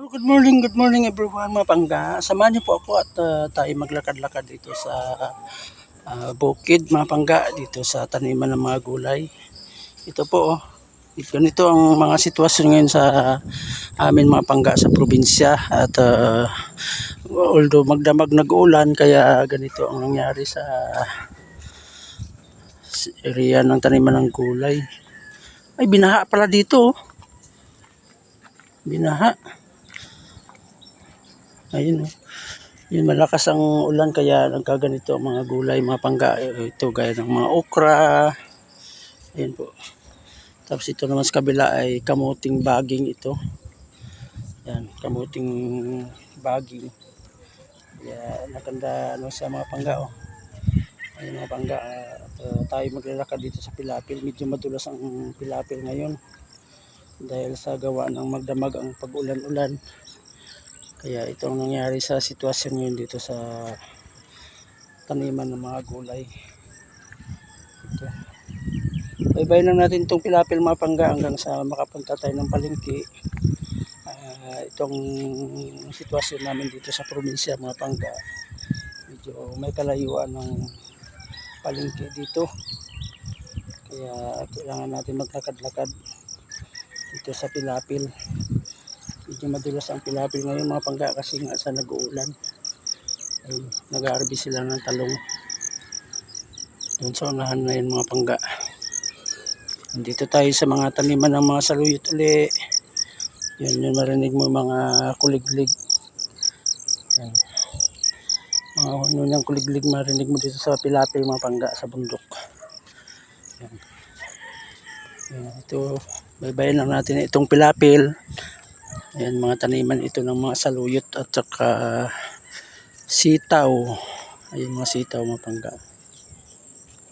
Good morning everyone mga pangga. Samahan niyo po ako at tayo maglakad-lakad dito sa bukid mga pangga, dito sa taniman ng mga gulay. Ito po oh, ganito ang mga sitwasyon ngayon sa amin mga pangga sa probinsya at although magdamag nag-uulan kaya ganito ang nangyari sa area ng taniman ng gulay. Ay binaha pala dito oh. Binaha. Ayun oh. Yun, malakas ang ulan kaya nagkaganito ang mga gulay, mga pangga. Ito gaya ng mga okra. Ayun po. Tapos ito naman sa kabila ay kamuting baging ito. Yan, kamuting baging. Kaya nakanda ano sa mga pangga oh. Ayun mga pangga, tayo maglalakad dito sa Pilapil. Medyo madulas ang Pilapil ngayon dahil sa gawa ng magdamag ang pag-ulan-ulan. Kaya ito ang nangyari sa sitwasyon ngayon dito sa taniman ng mga gulay. Ito. Baybay lang natin itong Pilapil mga pangga hanggang sa makapunta tayo ng palengke. Itong sitwasyon namin dito sa probinsya mga pangga, medyo may kalayuan ng palengke dito. Kaya kailangan natin maglakad-lakad dito sa Pilapil. Medyo madulas ang Pilapil ngayon mga pangga kasi nga sa nag-uulan. Nag-aarbi sila ng talong doon sa unahan na yun mga pangga. Dito tayo sa mga taniman ng mga saluyot uli. Yan yung marinig mo mga kuliglig. Yan. Mga ano yung kuliglig marinig mo dito sa Pilapil mga pangga sa bundok. Yan. Yan, ito baybayin lang natin itong Pilapil. Yan mga taniman ito ng mga saluyot at saka sitaw. Ayun mga sitaw mga pangga.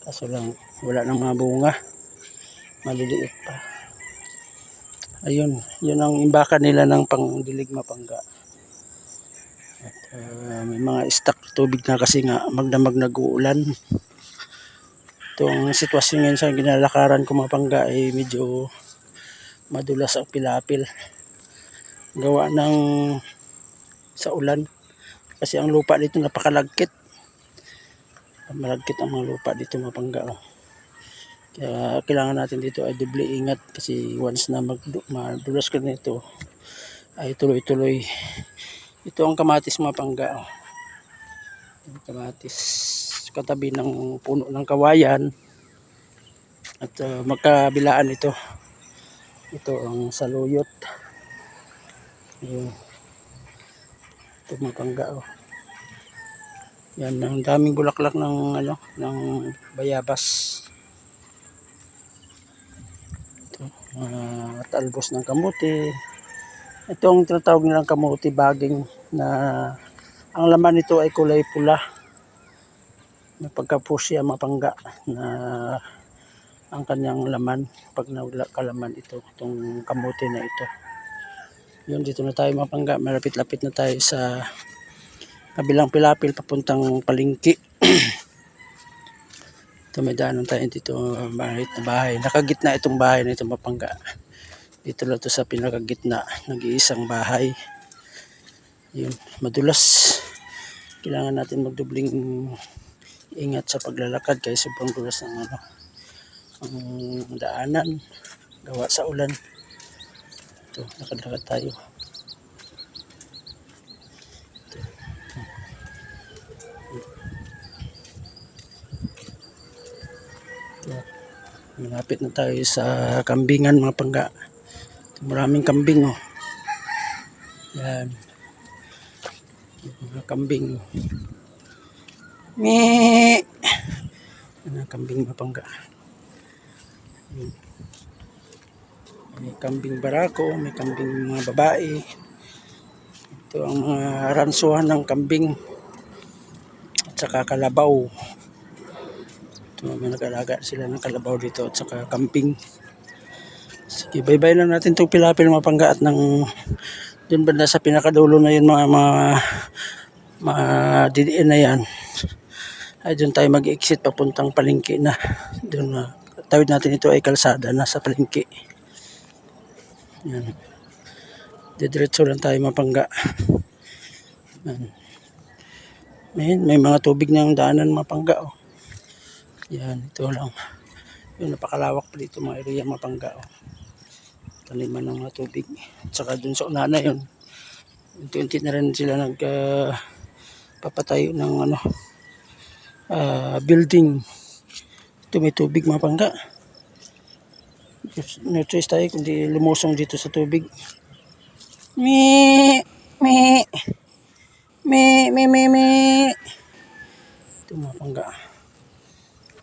Kaso lang wala nang mga bunga. Maliliit pa. Ayun, yun ang imbakan nila ng pangdilig mga pangga. At may mga stock tubig na kasi nga magdamag nag-uulan. Ito ang sitwasyon ngayon sa ginalakaran ko mga pangga ay medyo madulas ang Pilapil. Gawa ng sa ulan. Kasi ang lupa dito napakalagkit. Malagkit ang mga lupa dito mga pangga. Oh. Kaya kailangan natin dito ay doble ingat kasi once na madulas ka nito ay tuloy-tuloy. Ito ang kamatis mga pangga. Oh. Kamatis katabi ng puno ng kawayan at magkabilaan ito. Ito ang saluyot. Ayun. Ito mga pangga. Oh. Yan, ang daming bulaklak ng ano, ng bayabas. Ito, talbos ng kamuti. Ito ang tinatawag nilang kamuti baging na ang laman nito ay kulay pula. May pagka-pusya mga pangga na ang kanyang laman pag nawala kalaman ito, itong kamuti na ito. Yun, dito na tayo mga pangga, malapit-lapit na tayo sa kabilang Pilapil papuntang palengke. Ito may daanan tayo dito, bahay na bahay. Nakagitna itong bahay na itong mapangga. Dito lang ito sa pinakagitna, nag-iisang bahay. Yun, madulas. Kailangan natin magdubling ingat sa paglalakad kaya sobrang dulas ng ano, ang daanan gawa sa ulan. Ito, lakad-lakad tayo. Malapit na tayo sa kambingan mga pangga. Maraming kambing oh. Yan. Mga kambing. Mee. Yan ang kambing mga pangga. May kambing barako, may kambing mga babae. Ito ang mga ransuhan ng kambing. At saka kalabaw. May nag-alaga sila ng kalabaw dito at saka kambing. Sige, bye-bye lang natin itong Pilapil mga pangga at ng dun banda sa pinakadulo na yun mga didiin na yan. Ay dun tayo mag-exit papuntang palengke na. Dun tawid natin ito ay kalsada na sa palengke. Yan. Didiretso lang tayo mapangga. May mga tubig na yung daanan mapangga. Oh. Yan, ito lang. Yung napakalawak pa dito mga area mapangga. Oh. Taniman ng mga tubig. At saka dun sa unana yun. Unti-unti na rin sila papatayo ng building. Ito may tubig mapangga. No choice tayo kundi lumusong dito sa tubig. Me. Ito mapangga.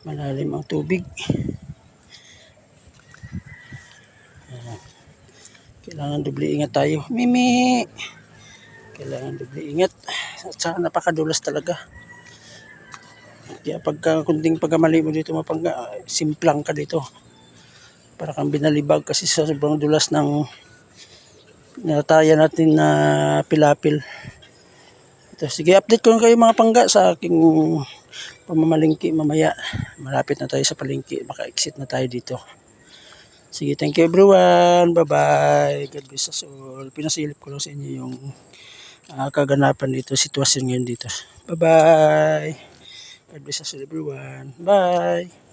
Malalim ang tubig. Kailangan doble ingat tayo. Mimi! Kailangan doble ingat. At saka napakadulas talaga. Kaya pagka kunding pagkamali mo dito mapangga, simplang ka dito. Para kang binalibag kasi sa sobrang dulas ng nataya natin na pilapil. Ito, sige, update ko kayo mga pangga sa aking pamamalingki mamaya. Malapit na tayo sa palingki. Maka-exit na tayo dito. Sige, thank you everyone. Bye-bye. God bless us all. Pinasilip ko lang sa inyo yung kaganapan dito, sitwasyon ngayon dito. Bye-bye. God bless us all everyone. Bye.